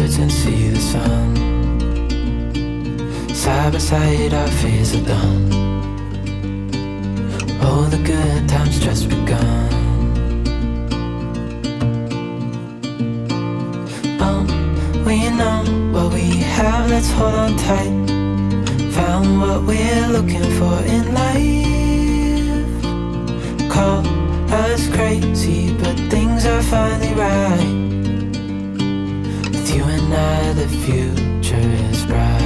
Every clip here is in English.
birds and see the sun. Side by side our fears are done. Oh, the good times just begun. Oh, we know what we have, let's hold on tight. Found what we're looking for in life. Call us crazy, but things are finally right. With you and I, the future is bright.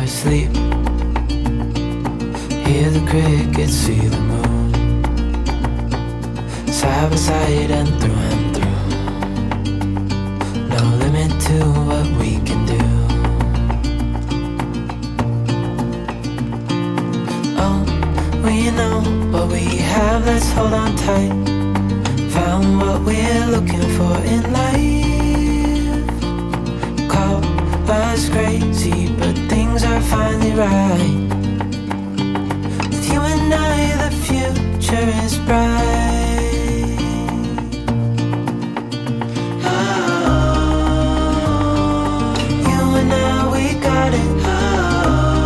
Sleep, hear the crickets, see the moon. Side by side and through. No limit to what we can do. Oh, we know what we have, let's hold on tight. Found what we're looking for in life. Call us crazy, but things are finally right. With you and I, the future is bright. Oh, you and I, we got it. Oh,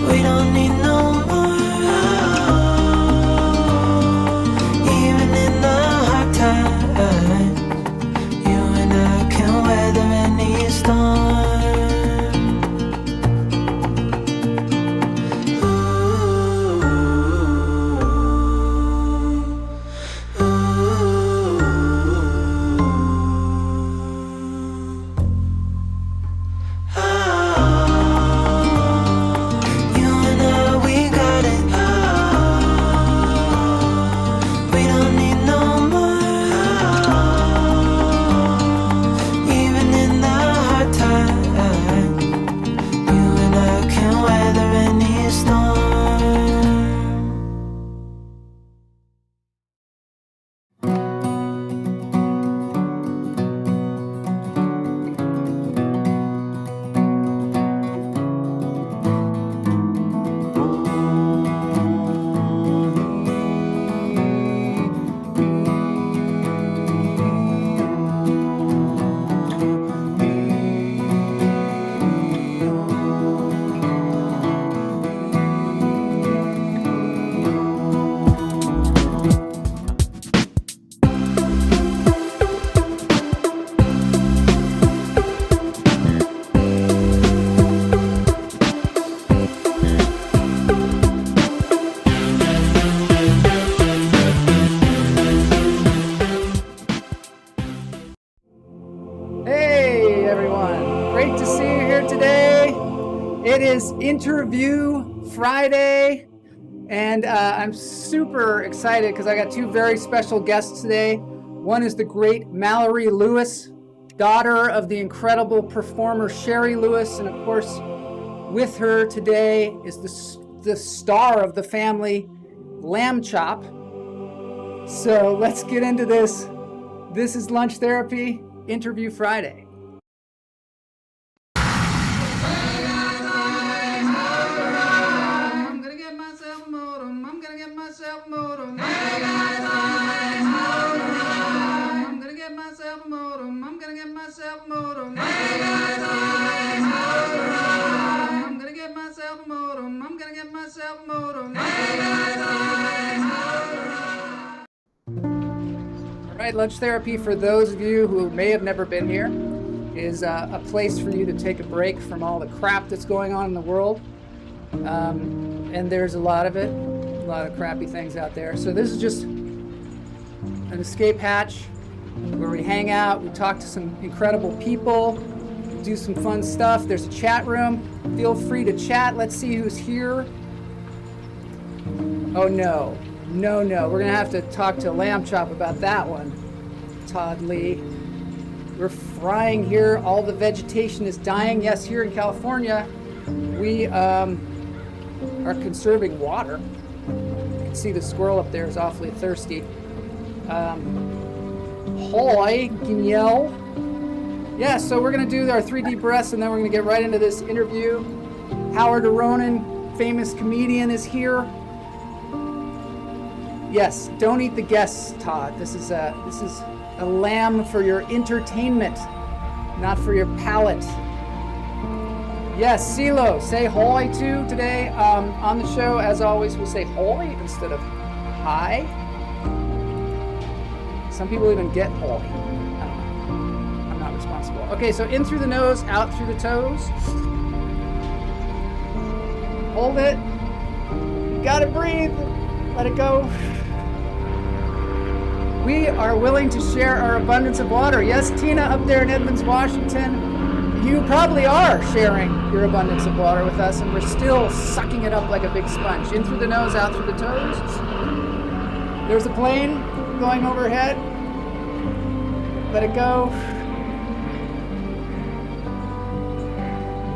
we don't need no more. Oh, even in the hard times, you and I can weather any storm. It is Interview Friday, and I'm super excited because I got two very special guests today. One is the great Mallory Lewis, daughter of the incredible performer Shari Lewis, and of course, with her today is the star of the family, Lambchop. So let's get into this. This is Lunch Therapy, Interview Friday. All right, Lunch Therapy, for those of you who may have never been here, is a place for you to take a break from all the crap that's going on in the world. And there's a lot of it, a lot of crappy things out there. So this is just an escape hatch where we hang out, we talk to some incredible people, do some fun stuff. There's a chat room. Feel free to chat. Let's see who's here. Oh no. No, we're gonna have to talk to Lambchop about that one. Todd Lee. We're frying here. All the vegetation is dying. Yes, here in California, We are conserving water. You can see the squirrel up there is awfully thirsty. Hi, Guignol. Yeah, so we're going to do our 3 deep breaths, and then we're going to get right into this interview. Howard Aronin, famous comedian, is here. Yes, don't eat the guests, Todd. This is a lamb for your entertainment, not for your palate. Yes, CeeLo, say hoy too today. On the show, as always, we say hoy instead of hi. Some people even get hoy. I don't know. I'm not responsible. Okay, so in through the nose, out through the toes. Hold it. You gotta breathe. Let it go. We are willing to share our abundance of water. Yes, Tina up there in Edmonds, Washington. You probably are sharing your abundance of water with us, and we're still sucking it up like a big sponge. In through the nose, out through the toes. There's a plane going overhead. Let it go.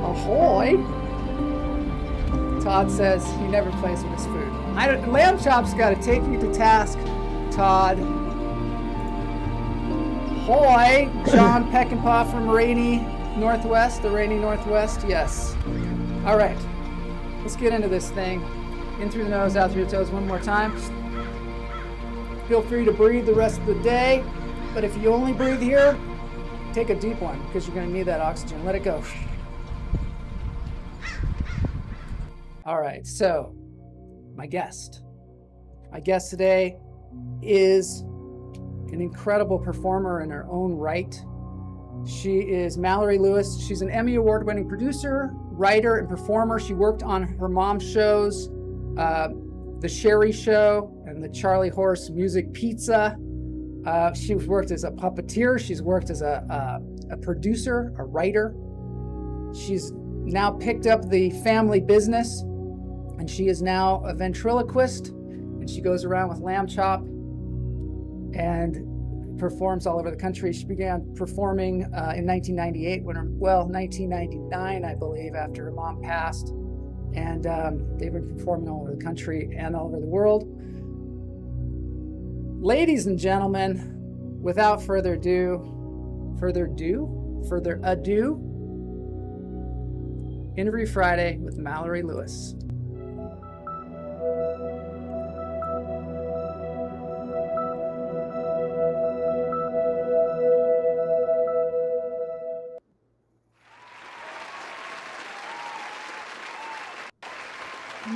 Ahoy. Todd says he never plays with his food. Lamb Chop's got to take you to task, Todd. Hoy, John Peckinpah from Rainy Northwest, the Rainy Northwest, yes. All right, let's get into this thing. In through the nose, out through the toes one more time. Feel free to breathe the rest of the day, but if you only breathe here, take a deep one because you're going to need that oxygen. Let it go. All right, so my guest today is an incredible performer in her own right. She is Mallory Lewis. She's an Emmy Award-winning producer, writer, and performer. She worked on her mom's shows, The Shari Show and the Charlie Horse Music Pizza. She's worked as a puppeteer. She's worked as a producer, a writer. She's now picked up the family business, and she is now a ventriloquist, and she goes around with lambchop and performs all over the country. She began performing in 1998 1999, I believe, after her mom passed. And they've been performing all over the country and all over the world. Ladies and gentlemen, without further ado, Interview Friday with Mallory Lewis.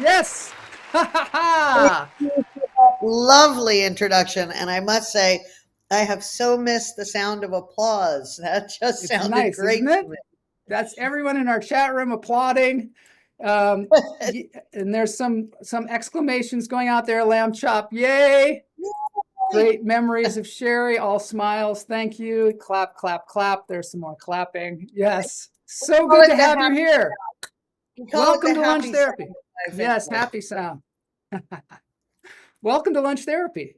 Yes! Lovely introduction, and I must say, I have so missed the sound of applause. That just sounded nice, great. Isn't it? That's everyone in our chat room applauding. And there's some exclamations going out there. Lamb chop, yay! Great memories of Shari. All smiles. Thank you. Clap, clap, clap. There's some more clapping. Yes. So good to have you here. Welcome to Lunch Therapy. Yes, happy sound. Welcome to Lunch Therapy.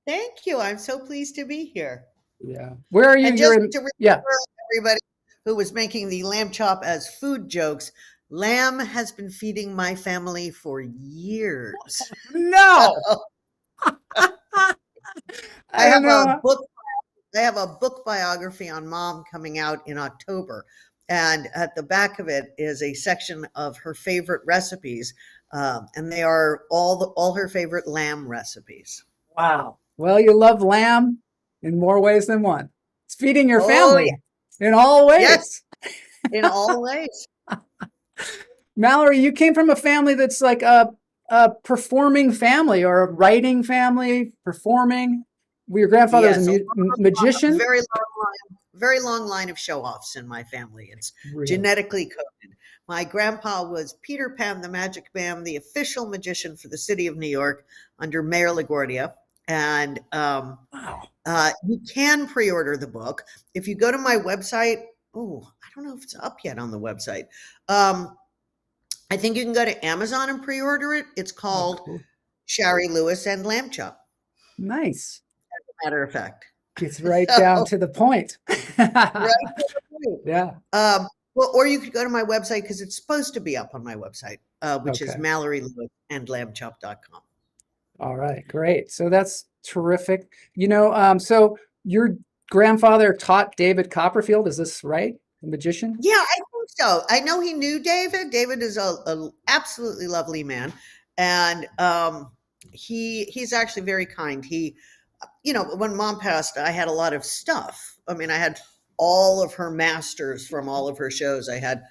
Thank you. I'm so pleased to be here. Yeah. Where are you? And just to remember everybody who was making the lamb chop as food jokes, Lamb has been feeding my family for years. No. I have a book biography on Mom coming out in October. And at the back of it is a section of her favorite recipes. And they are all her favorite lamb recipes. Wow. Well, you love lamb in more ways than one. It's feeding your family in all ways. Yes, in all ways. Mallory, you came from a family that's like a performing family or a writing family, performing. Your grandfather was a magician? Very long line of show-offs in my family. It's genetically coded. My grandpa was Peter Pan the Magic Man, the official magician for the city of New York under Mayor LaGuardia. And you can pre-order the book. If you go to my website, I don't know if it's up yet on the website. I think you can go to Amazon and pre-order it. It's called Shari Lewis and Lamb Chop. Nice. As a matter of fact. It's right down to the point. Right to the point. Yeah. Well, or you could go to my website because it's supposed to be up on my website, which is Okay. Mallory Lewis and lambchop.com. All right, great. So that's terrific. So your grandfather taught David Copperfield, is this right? The magician? Yeah, I think so. I know he knew David. David is a absolutely lovely man, and he's actually very kind. When mom passed, I had a lot of stuff. I mean, I had all of her masters from all of her shows. I had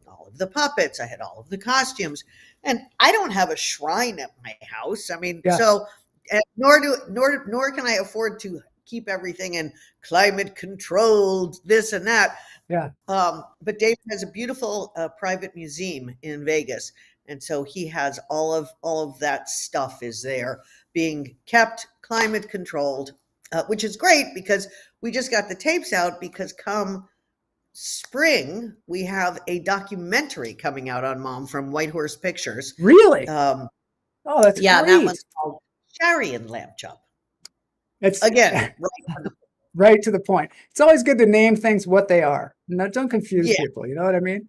all of the puppets. I had all of the costumes, and I don't have a shrine at my house. I mean, Yeah. so nor can I afford to keep everything in climate controlled this and that. Yeah. But David has a beautiful private museum in Vegas, and so he has all of that stuff is there being kept climate controlled, which is great because we just got the tapes out because come spring we have a documentary coming out on mom from White Horse Pictures. Really? Um, Oh, that's yeah, great. that one's called Shari and Lamb Chop. It's Again, right to the point. It's always good to name things what they are. No, don't confuse yeah. people. You know what I mean?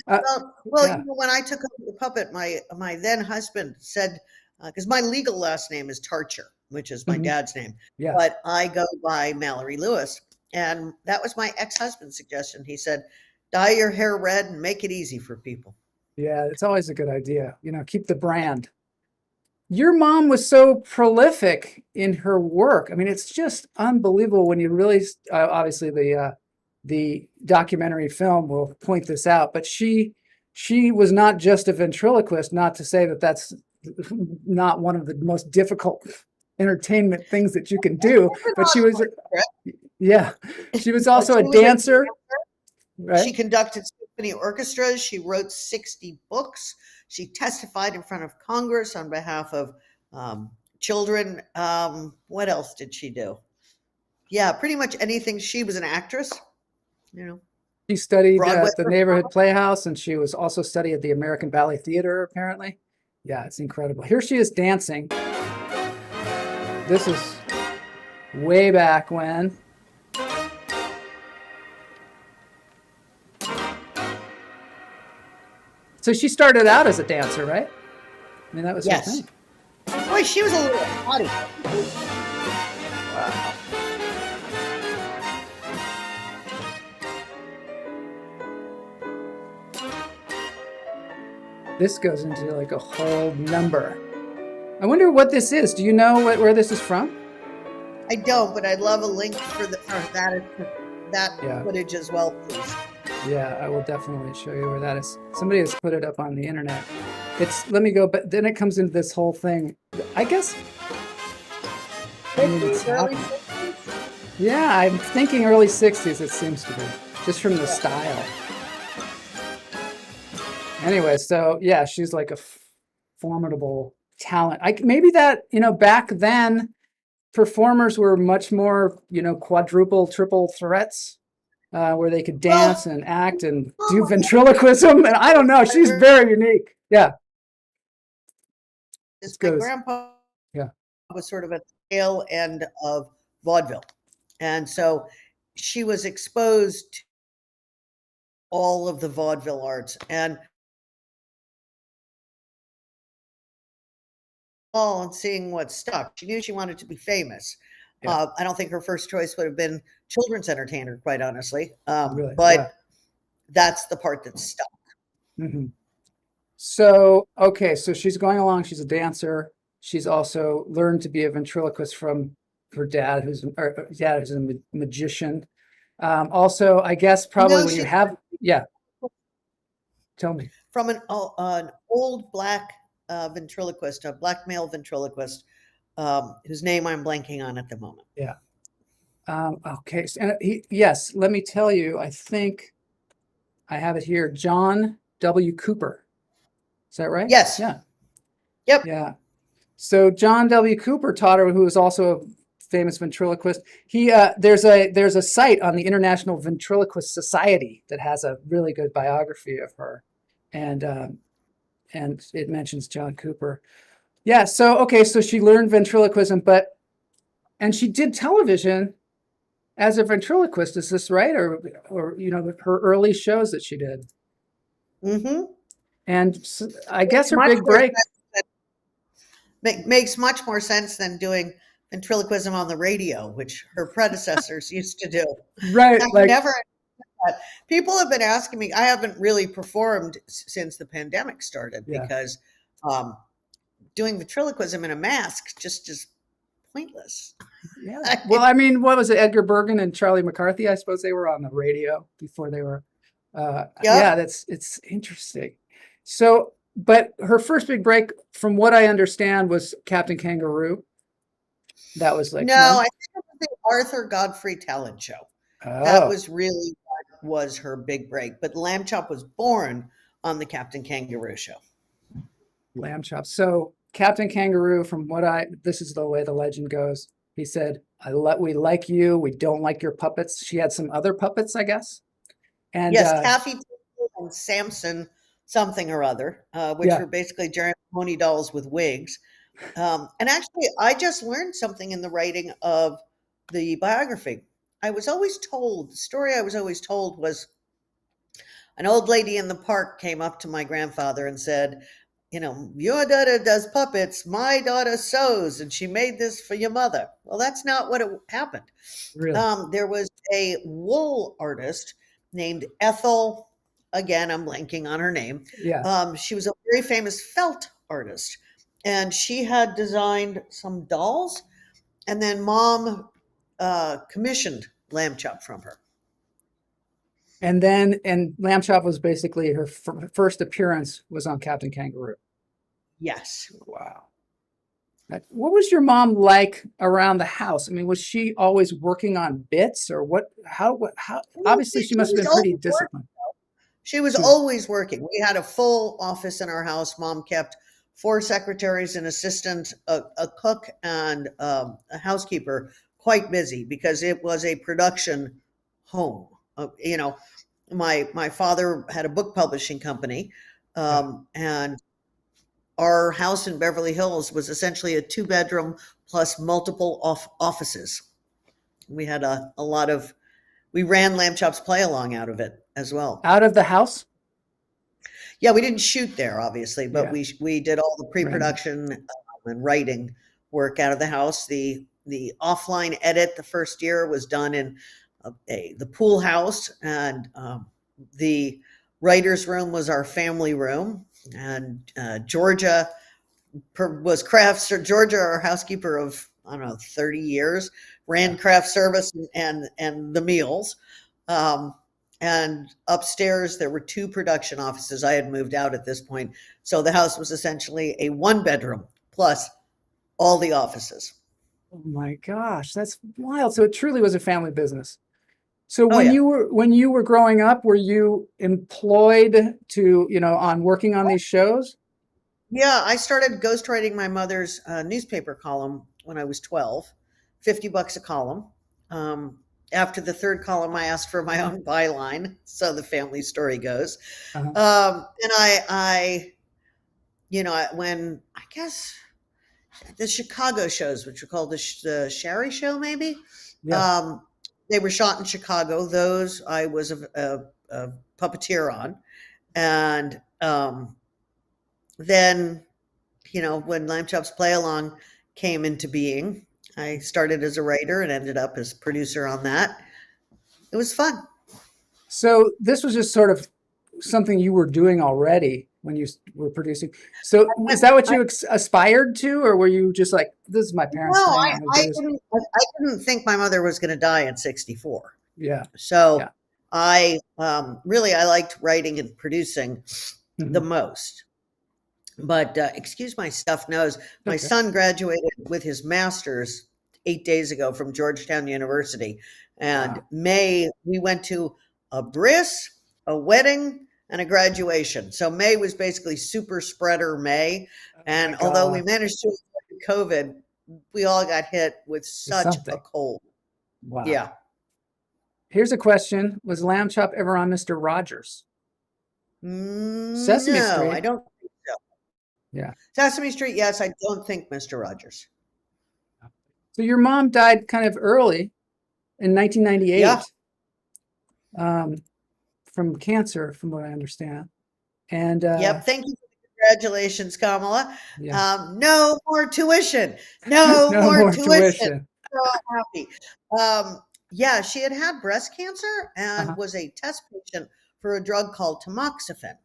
But, Yeah. when I took over the puppet, my then husband said, because my legal last name is Tarcher, which is my Mhm. dad's name, Yeah. but I go by Mallory Lewis, and that was my ex-husband's suggestion. He said, "Dye your hair red and make it easy for people." Yeah, it's always a good idea. Keep the brand. Your mom was so prolific in her work. I mean, it's just unbelievable when you really, obviously the documentary film will point this out, but she was not just a ventriloquist, not to say that that's not one of the most difficult entertainment things that you can do, but she was, yeah, she was also She a was a dancer, She right? conducted symphony orchestras. She wrote 60 books. She testified in front of Congress on behalf of children. What else did she do? Yeah, pretty much anything. She was an actress, you know, She studied Broadway at the neighborhood performer. playhouse, and she was also studied at the American Ballet Theater, apparently. Yeah, it's incredible. Here she is dancing. This is way back when. So she started out as a dancer, right? I mean, that was her Yes. thing. Boy, she was a little hottie. Wow. This goes into like a whole number. I wonder what this is. Do you know where this is from? I don't, but I'd love a link for that Yeah. footage as well, please. Yeah, I will definitely show you where that is. Somebody has put it up on the internet. Let me go, but then it comes into this whole thing. I guess. I mean, it's Early happening. 60s? Yeah, I'm thinking early 60s, it seems to be, just from the Yeah. style. Anyway, so yeah, she's like a formidable talent. Maybe that, back then, performers were much more, quadruple, triple threats, where they could dance Well, and act and do ventriloquism. And I don't know, she's very unique. Yeah, this my goes. grandpa Yeah. was sort of at the tail end of vaudeville. And so she was exposed to all of the vaudeville arts and seeing what stuck. She knew she wanted to be famous. Yeah. I don't think her first choice would have been children's entertainer, quite honestly. Really? But Yeah. that's the part that stuck. Hmm. So, okay, so she's going along. She's a dancer. She's also learned to be a ventriloquist from her dad, who's a magician. Also, I guess probably No, when you she have, yeah, tell me. from an old black ventriloquist, a black male ventriloquist, whose name I'm blanking on at the moment. Yeah. Okay. And yes, let me tell you, I think I have it here. John W. Cooper. Is that right? Yes. Yeah. Yep. Yeah. So John W. Cooper taught her, who is also a famous ventriloquist. There's a site on the International Ventriloquist Society that has a really good biography of her, and it mentions John Cooper. Yeah. So okay. So she learned ventriloquism, and she did television as a ventriloquist. Is this right? Or her early shows that she did. Mm-hmm. And I guess her Much big more break. makes much more sense than doing ventriloquism on the radio, which her predecessors used to do. Right. I've Like, never. People have been asking me. I haven't really performed since the pandemic started yeah. because doing ventriloquism in a mask just is pointless. Yeah. Well, I mean, what was it? Edgar Bergen and Charlie McCarthy, I suppose they were on the radio before they were. Yeah, it's interesting. So, but her first big break, from what I understand, was Captain Kangaroo. That was like, No, I think it was the Arthur Godfrey talent show. That oh, was really what was her big break. But Lamb Chop was born on the Captain Kangaroo show. lamb chop. So Captain Kangaroo, this is the way the legend goes. He said, we like you. We don't like your puppets. She had some other puppets, I guess. And Yes, Taffy and Samson something or other, which yeah. were basically giant pony dolls with wigs. And actually, I just learned something in the writing of the biography. The story I was always told was an old lady in the park came up to my grandfather and said, your daughter does puppets, my daughter sews, and she made this for your mother. Well, that's not what happened. Really? There was a wool artist named Ethel. Again, I'm blanking on her name. Yeah. She was a very famous felt artist, and she had designed some dolls, and then Mom commissioned Lamb Chop from her. And Lamb Chop was basically her first appearance was on Captain Kangaroo. Yes. Wow. What was your mom like around the house? I mean, was she always working on bits, or what? How? Obviously, she must have been pretty disciplined. She was always working. We had a full office in our house. Mom kept 4 secretaries, an assistant, a cook, and a housekeeper, quite busy because it was a production home. My father had a book publishing company, and our house in Beverly Hills was essentially a 2-bedroom plus multiple offices. We had we ran Lamb Chop's play along out of it as well. Out of the house? Yeah, we didn't shoot there, obviously, but we did all the pre-production and writing work out of the house. The offline edit the first year was done in the pool house, and the writer's room was our family room. And Georgia was Georgia, our housekeeper of, I don't know, 30 years, ran craft service and the meals. And upstairs, there were 2 production offices. I had moved out at this point. So the house was essentially a 1-bedroom plus all the offices. Oh my gosh, that's wild. So it truly was a family business. So when you were growing up, were you employed on working on these shows? Yeah, I started ghostwriting my mother's newspaper column when I was 12, $50 a column. After the 3rd column, I asked for my own byline. So the family story goes. And when I guess the Chicago shows, which were called the Shari show, maybe, they were shot in Chicago. Those I was a puppeteer on. And then, when Lamb Chop's Play Along came into being, I started as a writer and ended up as producer on that. It was fun. So this was just sort of something you were doing already when you were producing. So is that what you aspired to, or were you just like, this is my parents' No, thing? I didn't think my mother was going to die at 64. Yeah. So I liked writing and producing the most. But excuse my stuffed nose. My son graduated with his master's 8 days ago from Georgetown University. And May, we went to a bris, a wedding, and a graduation. So May was basically super spreader May. And although we managed to avoid COVID, we all got hit with such a cold. Wow. Yeah. Here's a question. Was Lamb Chop ever on Mr. Rogers? Sesame Street. No, I don't think so. Yeah. Sesame Street, yes. I don't think Mr. Rogers. So your mom died kind of early. in 1998 Yeah. from cancer, from what I understand. And Yep. Thank you for the congratulations, Kamala. yeah, No more tuition. No no more more tuition. tuition. So happy. Yeah, she had breast cancer and Uh-huh. was a test patient for a drug called tamoxifen,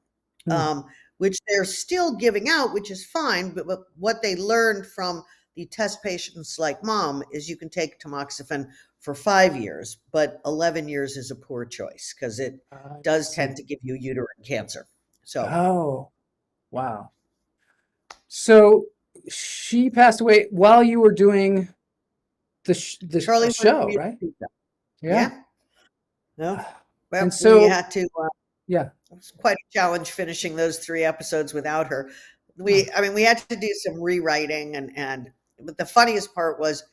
Hmm. which they're still giving out, which is fine. But what they learned from the test patients like mom is you can take tamoxifen for 5 years, but 11 years is a poor choice because it I does see. tend to give you uterine cancer. So Oh, wow. So she passed away while you were doing a Charlie Horse show, Music right? Pizza. Yeah. Yeah. No. And Well, we so, had to. yeah. It was quite a challenge finishing those 3 episodes without her. Oh, I mean, we had to do some rewriting, but the funniest part was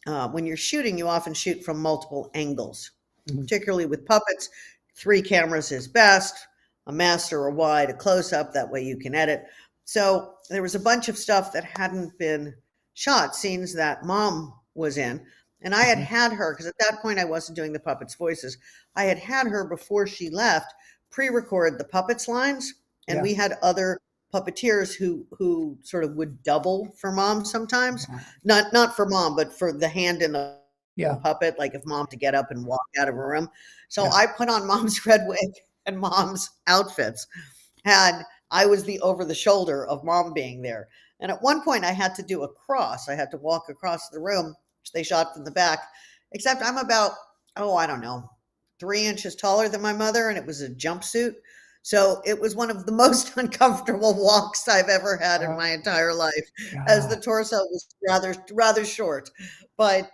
when you're shooting, you often shoot from multiple angles, mhm. particularly with puppets. 3 cameras is best, a master, a wide, a close up. That way you can edit. So there was a bunch of stuff that hadn't been shot, scenes that mom was in. And I Mhm. had her, because at that point I wasn't doing the puppets' voices. I had her before she left pre-record the puppets lines, and Yeah. we had other puppeteers who sort of would double for mom sometimes, Wow. not for mom, but for the hand in the Yeah. puppet, like if mom to get up and walk out of a room. So Yeah. I put on mom's red wig and mom's outfits, and I was the over the shoulder of mom being there. And at one point I had to do a cross. I had to walk across the room, which they shot from the back, except I'm about, oh, I don't know, 3 inches taller than my mother, and it was a jumpsuit. So it was one of the most uncomfortable walks I've ever had in Oh, my entire life, as the God. torso was rather short. But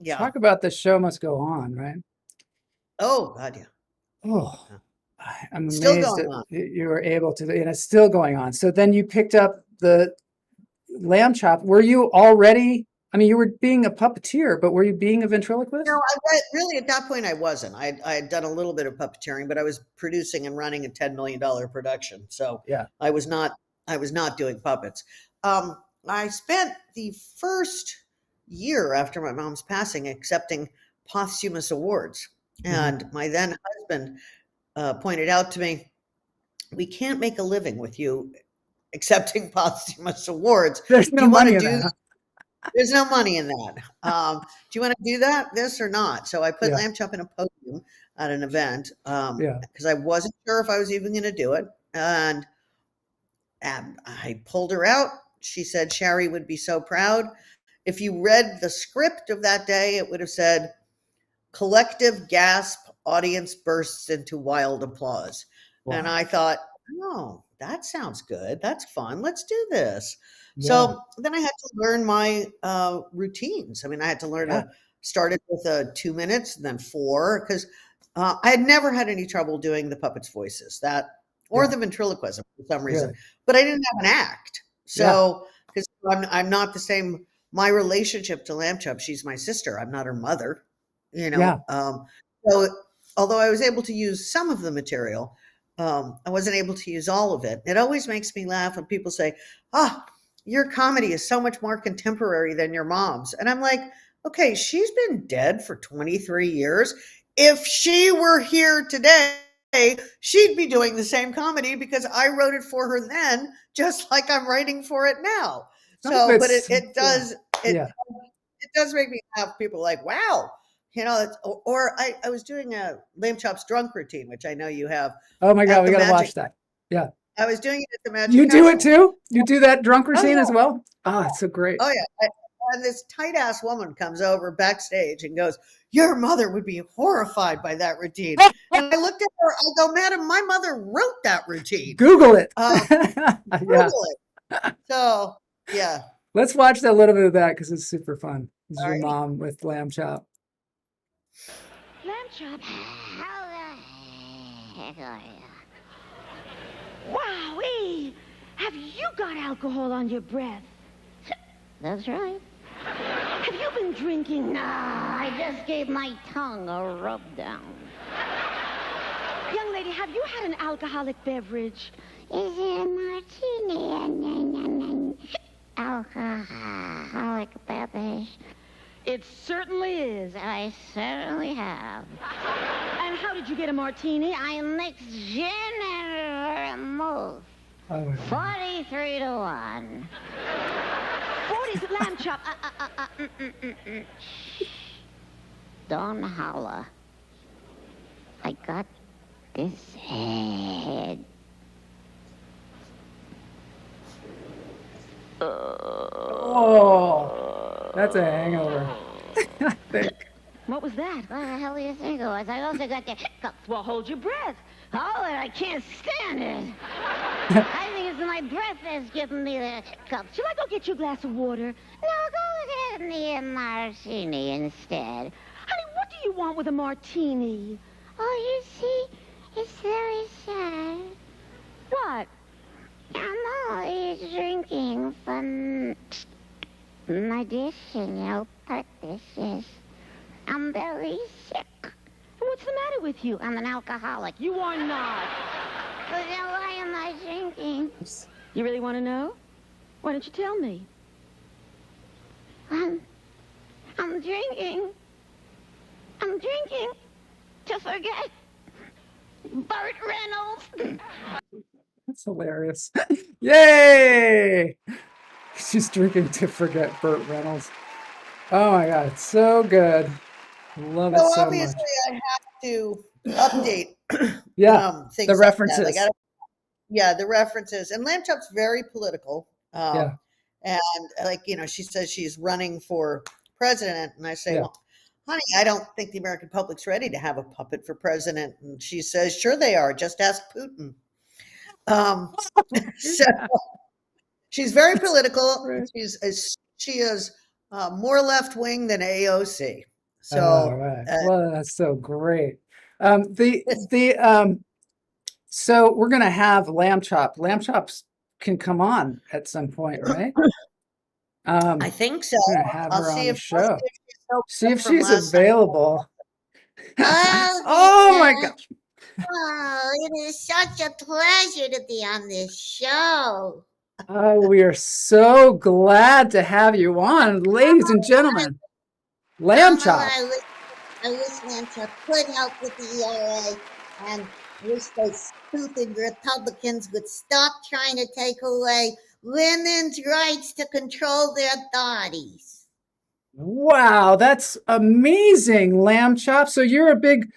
yeah. Talk about the show must go on, right? Oh God, yeah. Oh, Yeah. I'm Still amazed going that on. you were able to, and it's still going on. So then you picked up the lamb chop. Were you already, I mean, you were being a puppeteer, but were you being a ventriloquist? No, really at that point I wasn't. I had done a little bit of puppeteering, but I was producing and running a $10 million production, so Yeah. I was not doing puppets. I spent the first year after my mom's passing accepting posthumous awards, Mhm. and my then husband pointed out to me, "We can't make a living with you accepting posthumous awards. There's Do no you want money to in do that, huh? There's no money in that. Do you want to do this or not?" So I put Yeah. lamb chop in a podium at an event Yeah. because I wasn't sure if I was even going to do it. And I pulled her out. She said Shari would be so proud. If you read the script of that day, it would have said, "Collective gasp, audience bursts into wild applause." And Wow. I thought, oh, that sounds good. That's fun. Let's do this. Yeah. So then I had to learn my routines. I mean, I had to learn Yeah. to start it with 2 minutes, and then 4, because I had never had any trouble doing the puppets' voices or Yeah. the ventriloquism for some reason, Really. but I didn't have an act. Yeah. So because I'm not the same. My relationship to Lamb Chop, she's my sister. I'm not her mother. You Yeah. know, so although I was able to use some of the material, I wasn't able to use all of it. It always makes me laugh when people say, "Ah, your comedy is so much more contemporary than your mom's." And I'm like, okay, she's been dead for 23 years. If she were here today, she'd be doing the same comedy because I wrote it for her then, just like I'm writing for it now. Some of So, but it's, it yeah. does, Yeah. it does make me laugh. People like, wow, I was doing a Lamb Chops drunk routine, which I know you have Oh my God, at we the got to Magic. watch that. Yeah. I was doing it at the Magic You do it Castle. too? You do that drunk Oh routine as yeah, well? Ah, it's so great. oh yeah. And this tight ass woman comes over backstage and goes, "Your mother would be horrified by that routine." And I looked at her. I go, "Madam, my mother wrote that routine. Google it. Um, Yeah. Google it." So yeah. Let's watch that little bit of that because it's super fun. This is All your right. mom with lamb chop. Lamb chop. How the heck are you? Wowee! Have you got alcohol on your breath? That's right. Have you been drinking? No, I just gave my tongue a rub down. Young lady, have you had an alcoholic beverage? Is it a martini? Alcoholic beverage. It certainly is. I certainly have. And how did you get a martini? I mixed gin and vermouth. Oh, 43 to 1. 40's lamb chop. Don't holler. I got this head. oh, that's a hangover. I think. What was that? What the hell do you think it was? I also got the hiccups. Well, hold your breath. Hold it. I can't stand it. I think it's my breath that's giving me the hiccups. Shall I go get you a glass of water? No, go get me a martini instead. Honey, what do you want with a martini? Oh, you see, it's very sad. What? I'm always drinking from my dish, pot dishes. I'm very sick. What's the matter with you? I'm an alcoholic. You are not. But then why am I drinking? You really want to know? Why don't you tell me? I'm drinking. I'm drinking to forget Burt Reynolds. That's hilarious. Yay! She's drinking to forget Burt Reynolds. Oh my God, it's so good. Love it So so obviously, much. I have to update Yeah, things the like that. references. Yeah, the references. And Lamb Chop's very political. Yeah. And she says she's running for president. And I say, Yeah. well, honey, I don't think the American public's ready to have a puppet for president. And she says, sure they are. Just ask Putin. So she's very political. Right. She is more left wing than AOC. So, Oh, right. Well, that's so great. So we're gonna have lamb chop. Lamb chops can come on at some point, right? I think so. We're gonna have I'll her see on the if show. See if from she's last time. available. Oh, Oh my Lisa. gosh. Oh, it is such a pleasure to be on this show. Oh, we are so glad to have you on, ladies and gentlemen. Lamb chop. I wish Lamb Chop could help with the ERA and wish those stupid Republicans would stop trying to take away women's rights to control their bodies. Wow, that's amazing, Lamb Chop. So you're a big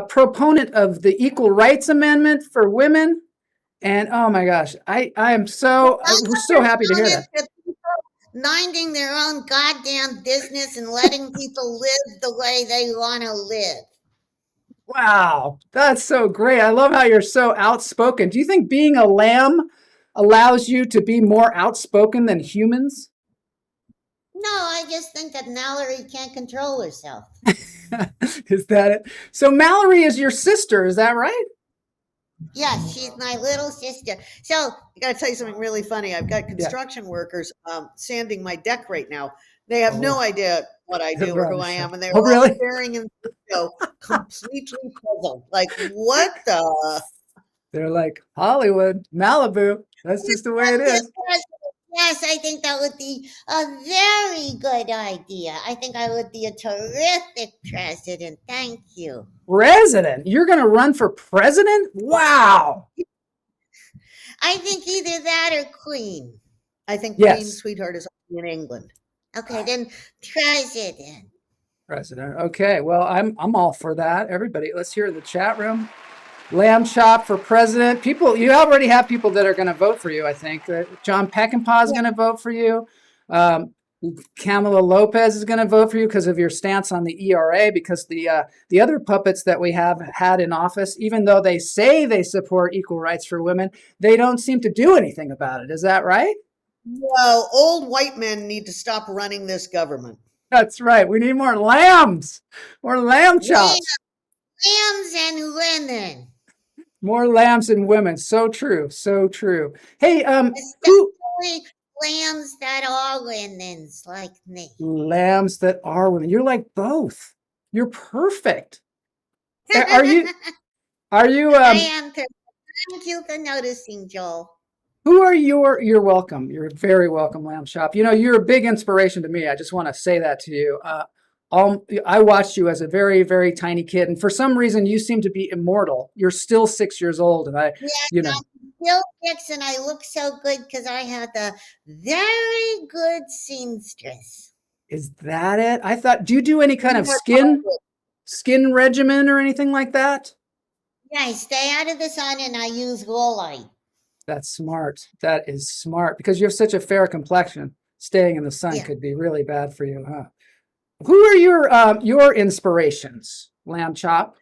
proponent of the Equal Rights Amendment for women, and oh my gosh, we're so happy to hear that. Minding their own goddamn business and letting people live the way they want to live. Wow, that's so great. I love how you're so outspoken. Do you think being a lamb allows you to be more outspoken than humans? No, I just think that Mallory can't control herself. Is that it? So Mallory is your sister, is that right? Yes, she's my little sister. So I got to tell you something really funny. I've got construction workers sanding my deck right now. They have no idea what I do or who I am, and they're all staring in the window, completely puzzled. Like, what the? They're like, Hollywood, Malibu. That's just the way it is. Yes, I think that would be a very good idea. I think I would be a terrific president. Thank you. President? You're going to run for president? Wow. I think either that or queen. I think Queen, sweetheart, is in England. Okay, then president. President. Okay, well, I'm all for that. Everybody, let's hear in the chat room. Lamb chop for president. People, you already have people that are going to vote for you, I think. John Peckinpah is going to vote for you. Kamala Lopez is going to vote for you because of your stance on the ERA, because the other puppets that we have had in office, even though they say they support equal rights for women, they don't seem to do anything about it. Is that right? Well, old white men need to stop running this government. That's right. We need more lambs, more lamb chops. Lambs and women. More lambs and women. So true. So true. Hey, especially lambs that are women's like me. Lambs that are women. You're like both. You're perfect. Are you? I am perfect. Thank you for noticing, Joel. Who are you're welcome. You're very welcome, Lamb Chop. You know, you're a big inspiration to me. I just want to say that to you. I watched you as a very, very tiny kid, and for some reason, you seem to be immortal. You're still 6 years old, and you Yeah, know, I'm still 6 and I look so good because I had a very good seamstress. is that it? I thought, do you do any kind of More skin regimen or anything like that? Yeah, I stay out of the sun and I use wool light. That's smart. That is smart because you have such a fair complexion. Staying in the sun Yeah. could be really bad for you, huh? Who are your inspirations, Lamb Chop?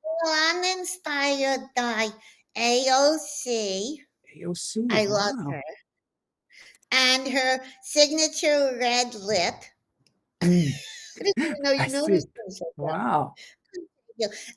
Well, I'm inspired by AOC. AOC. I love Wow. her. And her signature red lip. I didn't even know I you see. noticed things like that. Wow.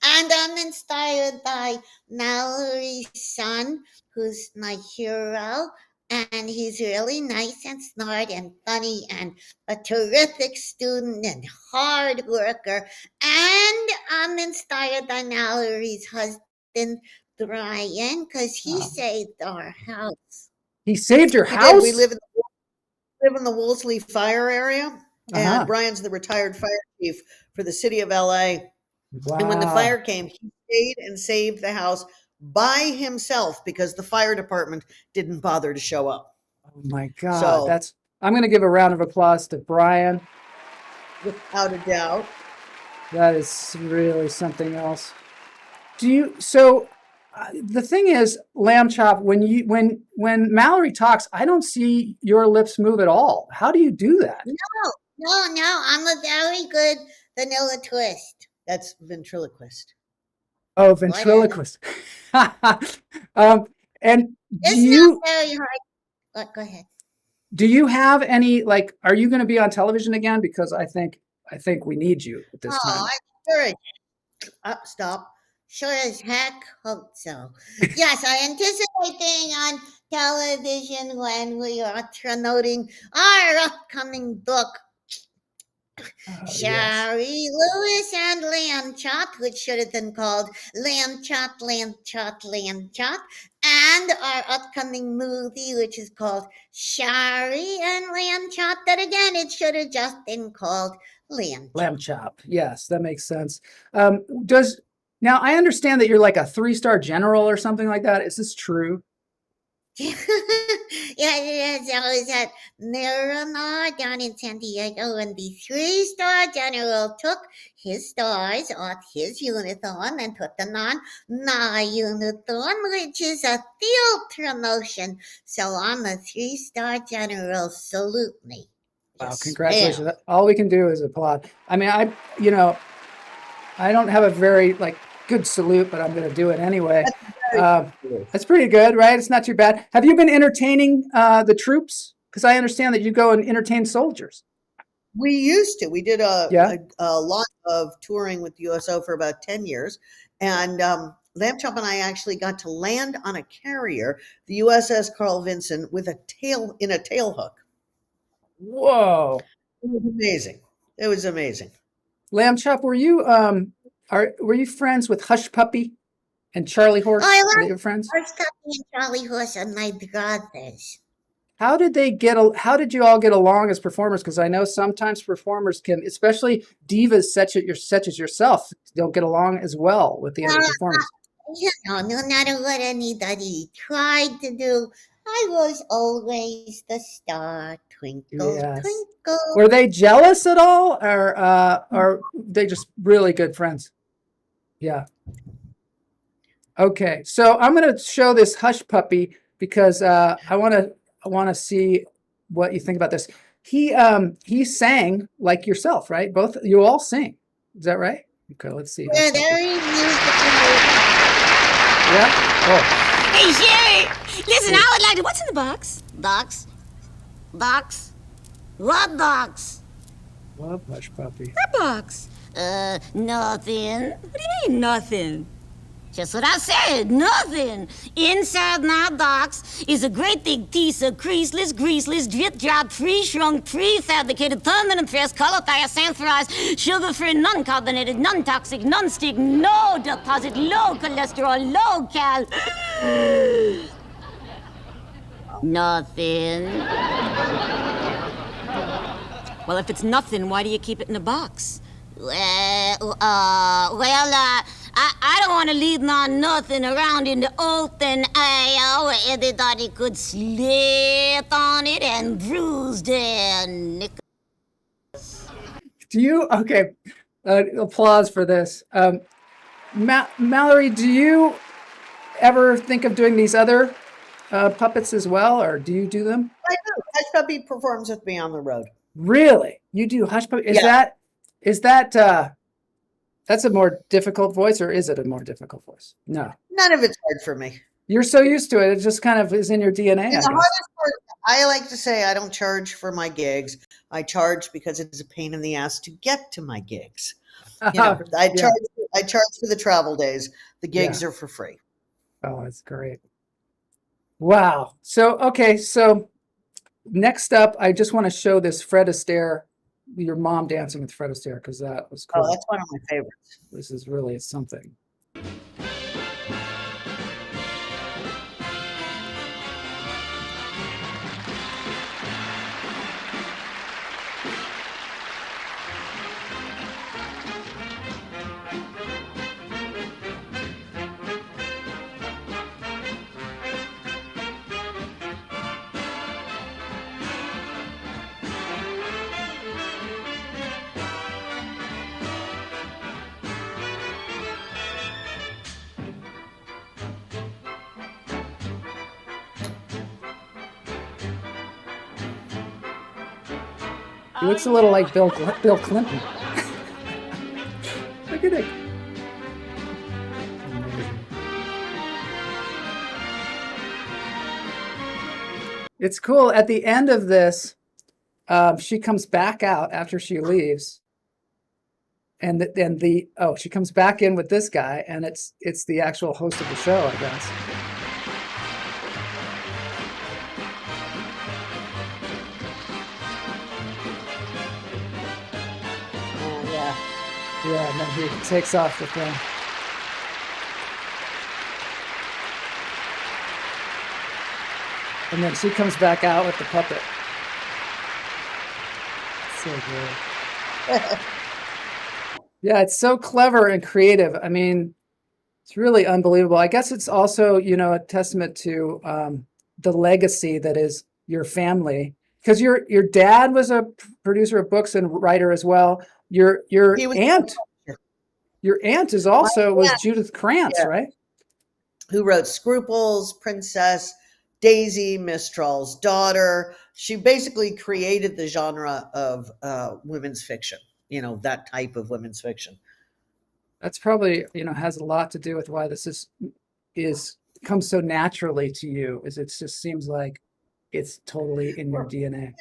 And I'm inspired by Mallory's son, who's my hero. And he's really nice and smart and funny and a terrific student and hard worker. And I'm inspired by Mallory's husband, Brian, because he Wow. saved our house. He saved your He did. house? We live in the Wolseley fire area, Uh-huh. and Brian's the retired fire chief for the city of LA. Wow. And when the fire came, he stayed and saved the house by himself because the fire department didn't bother to show up. Oh my God. So- I'm going to give a round of applause to Brian. Without a doubt. That is really something else. The thing is, Lamb Chop, when Mallory talks, I don't see your lips move at all. How do you do that? No, I'm a very good vanilla twist. That's ventriloquist. Oh, ventriloquist. And It's not very hard. Go ahead. do you have any, like, are you going to be on television again? Because I think we need you at this time. I'm sure. Stop. Sure as heck hope so. Yes, I anticipate being on television when we are promoting our upcoming book, Yes. Shari Lewis and Lamb Chop, which should have been called Lamb Chop, Lamb Chop, Lamb Chop, and our upcoming movie, which is called Shari and Lamb Chop. That again, it should have just been called Lamb Chop. Lamb Chop. Yes, that makes sense. Now I understand that you're like a 3-star general or something like that. Is this true? Yeah, it is. I was at Miramar down in San Diego, and the 3-star general took his stars off his uniform and put them on my uniform, which is a field promotion. So I'm a 3-star general. Salute me. Wow, Yes, congratulations. ma'am. All we can do is applaud. I mean, I don't have a very good salute, but I'm going to do it anyway. That's pretty good, right? It's not too bad. Have you been entertaining the troops? Because I understand that you go and entertain soldiers. We used to. We did a lot of touring with the USO for about 10 years. And Lamb Chop and I actually got to land on a carrier, the USS Carl Vinson, with a tail hook. Whoa. It was amazing. It was amazing. Lamb Chop, were you friends with Hush Puppy and Charlie Horse? I Were they your friends? Hush Puppy and Charlie Horse are my brothers. How did you all get along as performers? Because I know sometimes performers can, especially divas such as yourself, don't get along as well with the other performers. No matter what anybody tried to do, I was always the star. Twinkle, Yes. twinkle. Were they jealous at all, or are they just really good friends? Yeah. Okay, so I'm going to show this Hush Puppy because I want to see what you think about this. He sang like yourself, right? Both you all sing. Is that right? Okay, let's see. We're very musical. Yeah. Oh, Hey, Sherry! Listen, I would like to. What's in the box? Box? Box? What box? love Hush Puppy. What box? Nothing. What do you mean, nothing? Just what I said, nothing. Inside my box is a great big piece of creaseless, greaseless, drip-drop, pre-shrunk, prefabricated, permanent press, color thiasanthrized, sugar-free, non-carbonated, non-toxic, non-stick, no deposit, low cholesterol, low cal. Nothing. Well, if it's nothing, why do you keep it in a box? I don't want to leave nothing around in the open area where anybody could slip on it and bruise their nick. Do you, okay, applause for this. Mallory, do you ever think of doing these other puppets as well, or do you do them? I do. Hush Puppy performs with me on the road. Really? You do Hush Puppy? Is that that's a more difficult voice, or is it a more difficult voice? No. None of it's hard for me. You're so used to it. It just kind of is in your DNA. And the hardest part, I like to say I don't charge for my gigs. I charge because it is a pain in the ass to get to my gigs. You know, I charge for the travel days. The gigs are for free. Oh, that's great. Wow. So, okay. So next up, I just want to show this Fred Astaire, your mom dancing with Fred Astaire, because that was cool. Oh, that's one of my favorites. This is really something. He looks a little like Bill Clinton. Look at it. It's cool. At the end of this, she comes back out after she leaves, and she comes back in with this guy, and it's the actual host of the show, I guess. Yeah, and then he takes off the thing. And then she comes back out with the puppet. So good. Yeah, it's so clever and creative. I mean, it's really unbelievable. I guess it's also, a testament to the legacy that is your family. Because your dad was a producer of books and writer as well. Your aunt is also was Judith Krantz, right? Who wrote Scruples, Princess, Daisy, Mistral's Daughter. She basically created the genre of women's fiction, that type of women's fiction. That's probably, has a lot to do with why this comes so naturally to you, is it just seems like it's totally in your DNA.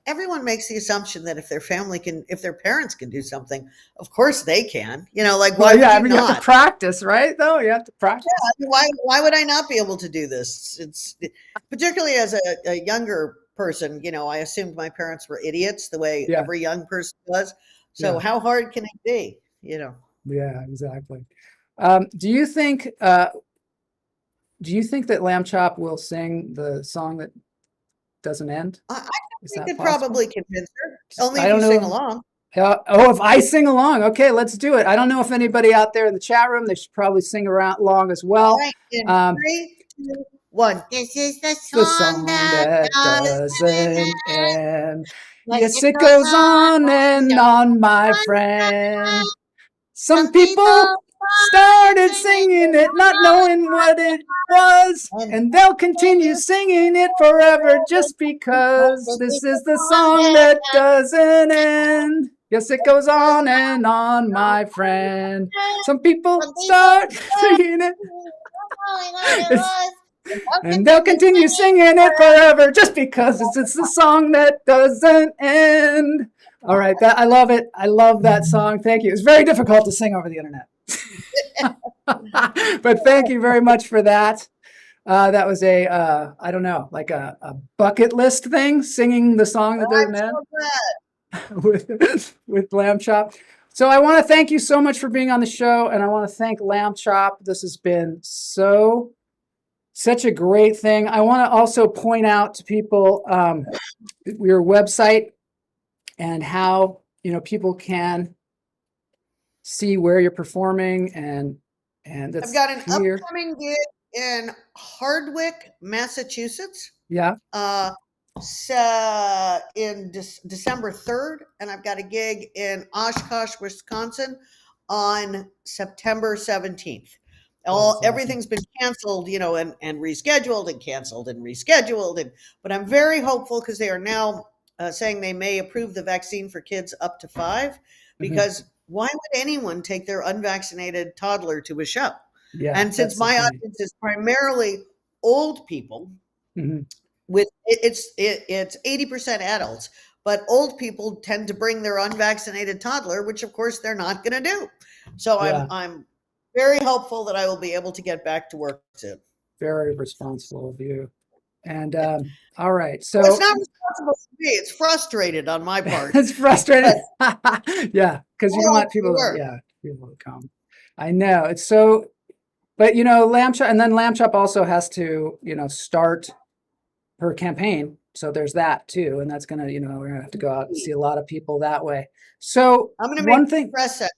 Everyone makes the assumption that if their parents can do something, of course they can. Why would you not? You have to practice, right? Though you have to practice. Yeah, why would I not be able to do this? It's particularly as a younger person. I assumed my parents were idiots, the way every young person was. So how hard can it be? Yeah, exactly. Do you think that Lambchop will sing the song that doesn't end? I think could probably convince her. Only if you sing along. If I sing along, okay, let's do it. I don't know if anybody out there in the chat room, they should probably sing along as well. All right, in 3, 2, 1. This is the song that doesn't end. Yes, it goes on and on, my friend. Some people started singing it, not knowing what it was, and they'll continue singing it forever just because this is the song that doesn't end. Yes, it goes on and on, my friend. Some people start singing it, and they'll continue singing it forever just because it's the song that doesn't end. All right, I love it. I love that song. Thank you. It's very difficult to sing over the internet. But thank you very much for that. That was I don't know, like a bucket list thing, singing the song that doesn't end with Lambchop. So I want to thank you so much for being on the show, and I want to thank Lambchop. This has been so such a great thing. I want to also point out to people your website and how, people can see where you're performing and that's I've got an here. upcoming gig in Hardwick, Massachusetts. Yeah. In December 3rd, and I've got a gig in Oshkosh, Wisconsin on September 17th. Everything's been canceled, and rescheduled and canceled and rescheduled. But I'm very hopeful because they are now saying they may approve the vaccine for kids up to 5, because why would anyone take their unvaccinated toddler to a show? Yeah, and since my audience is primarily old people, with it's 80% adults, but old people tend to bring their unvaccinated toddler, which of course they're not going to do. So I'm very hopeful that I will be able to get back to work soon. Very responsible of you. And all right, so it's not responsible for me. It's frustrated on my part. It's frustrated. Yeah, because you don't want people to come. I know it's so, but Lambchop, and then Lambchop also has to start her campaign. So there's that too, and that's gonna we're gonna have to go out and see a lot of people that way. So I'm gonna make press secretary.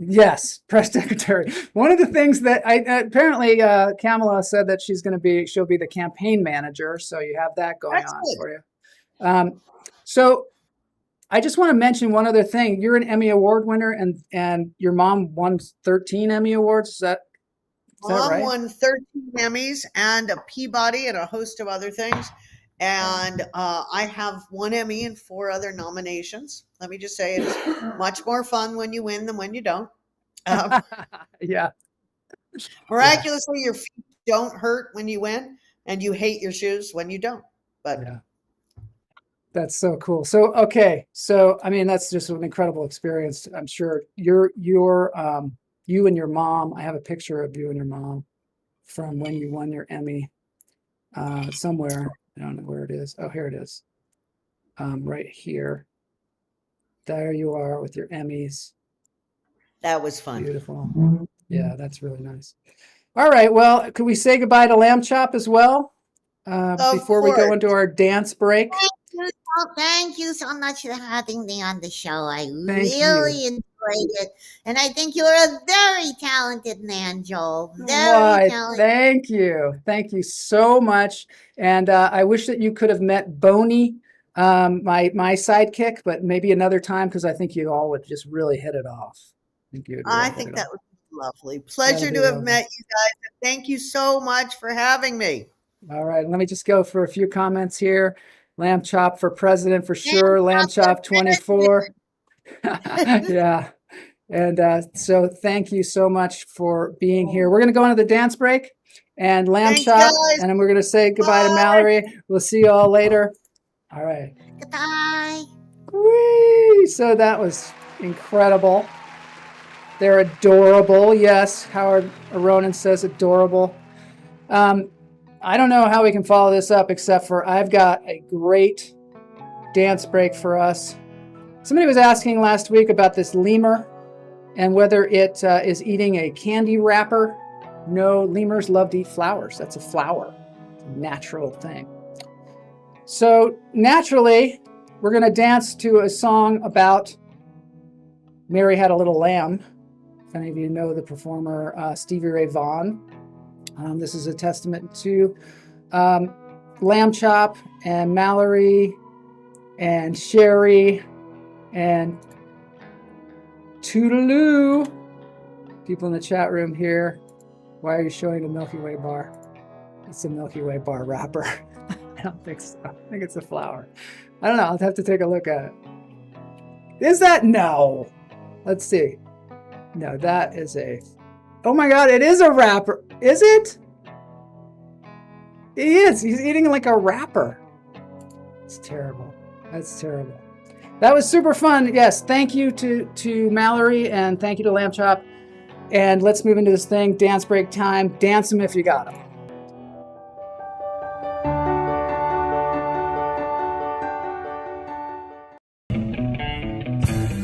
Yes, press secretary. One of the things that apparently Kamala said that she'll be the campaign manager. So you have that going on for you. So I just want to mention one other thing. You're an Emmy Award winner, and your mom won 13 Emmy Awards. Is that Mom right? won 13 Emmys and a Peabody and a host of other things. And I have 1 Emmy and 4 other nominations. Let me just say it's much more fun when you win than when you don't. Yeah. Miraculously, your feet don't hurt when you win, and you hate your shoes when you don't. But yeah. That's so cool. So, okay. So, I mean, that's just an incredible experience. I'm sure you and your mom, I have a picture of you and your mom from when you won your Emmy somewhere. I don't know where it is. Oh, here it is. Right here. There you are with your Emmys. That was fun. Beautiful. Yeah, that's really nice. All right. Well, could we say goodbye to Lambchop as well before we go into our dance break? Thank you so much for having me on the show. I really enjoyed it. And I think you're a very talented man, Joel. Very talented. Thank you. Thank you so much. And I wish that you could have met Boney, my sidekick, but maybe another time, because I think you all would just really hit it off. I think that would be lovely. Pleasure to have met you guys. And thank you so much for having me. All right. Let me just go for a few comments here. Lambchop for president for sure. Lambchop 24. Yeah. And so thank you so much for being here. We're going to go into the dance break and Lambchop, and then we're going to say goodbye to Mallory. We'll see you all later. All right. Goodbye. Whee! So that was incredible. They're adorable. Yes, Howard Aronin says adorable. I don't know how we can follow this up except for I've got a great dance break for us. Somebody was asking last week about this lemur and whether it is eating a candy wrapper. No, lemurs love to eat flowers. That's a flower. It's a natural thing. So naturally, we're going to dance to a song about Mary Had a Little Lamb. If any of you know the performer Stevie Ray Vaughan. This is a testament to Lambchop and Mallory and Shari and Toodaloo. People in the chat room here. Why are you showing the Milky Way bar? It's a Milky Way bar wrapper. I don't think so. I think it's a flower. I don't know. I'll have to take a look at it. Is that? No. Let's see. No, that is a... Oh my God, it is a wrapper. Is it? He is. He's eating like a wrapper. It's terrible. That's terrible. That was super fun. Yes, thank you to Mallory and thank you to Lambchop. And let's move into this thing. Dance break time. Dance them if you got them.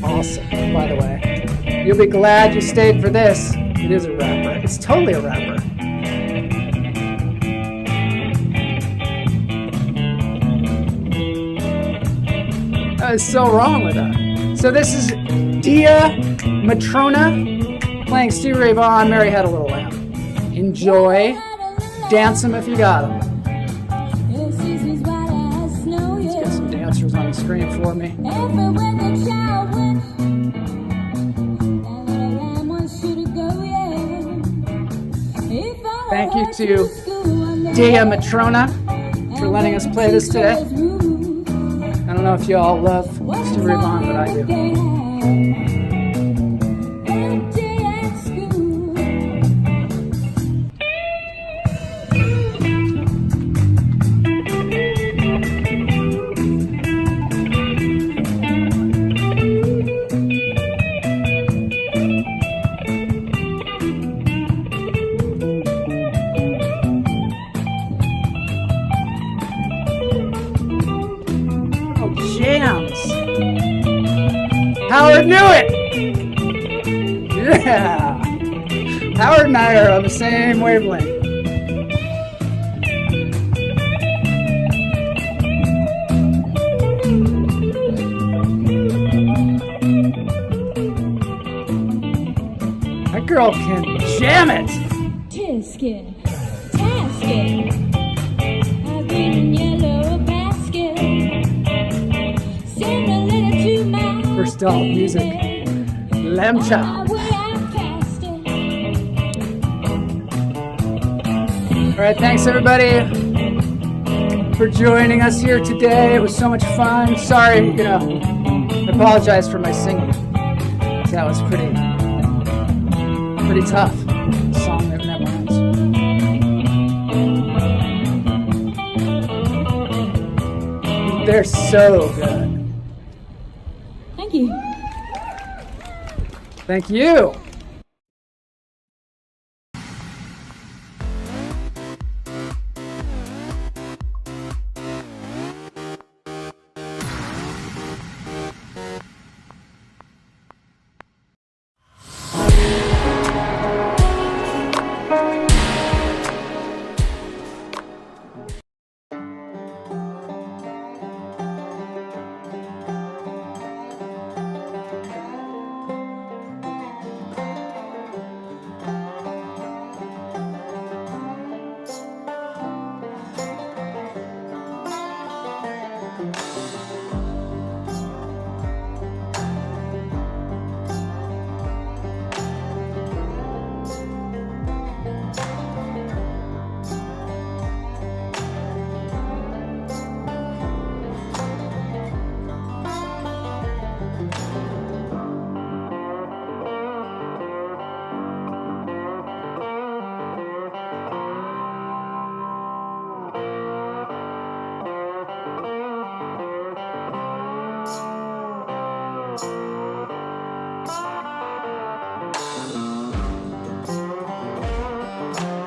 Awesome, by the way. You'll be glad you stayed for this. It is a wrapper. It's totally a wrapper. What is so wrong with that? So this is Dia Matrona playing Stevie Ray Vaughan, Mary Had a Little Lamb. Enjoy. Dance them if you got them. Let's get some dancers on the screen for me. Thank you to Dia Matrona for letting us play this today. I don't know if you all love Stevie Ray Vaughan, but I do. Howard knew it! Yeah! Howard and I are on the same wavelength. That girl can jam it! Tisket, tasket, I've been yellow basket. Send a letter to my First off, music. Lambchop. Alright, thanks everybody for joining us here today. It was so much fun. Sorry, I apologize for my singing. That was pretty tough. A song that never ends. They're so good. Thank you. Thank you.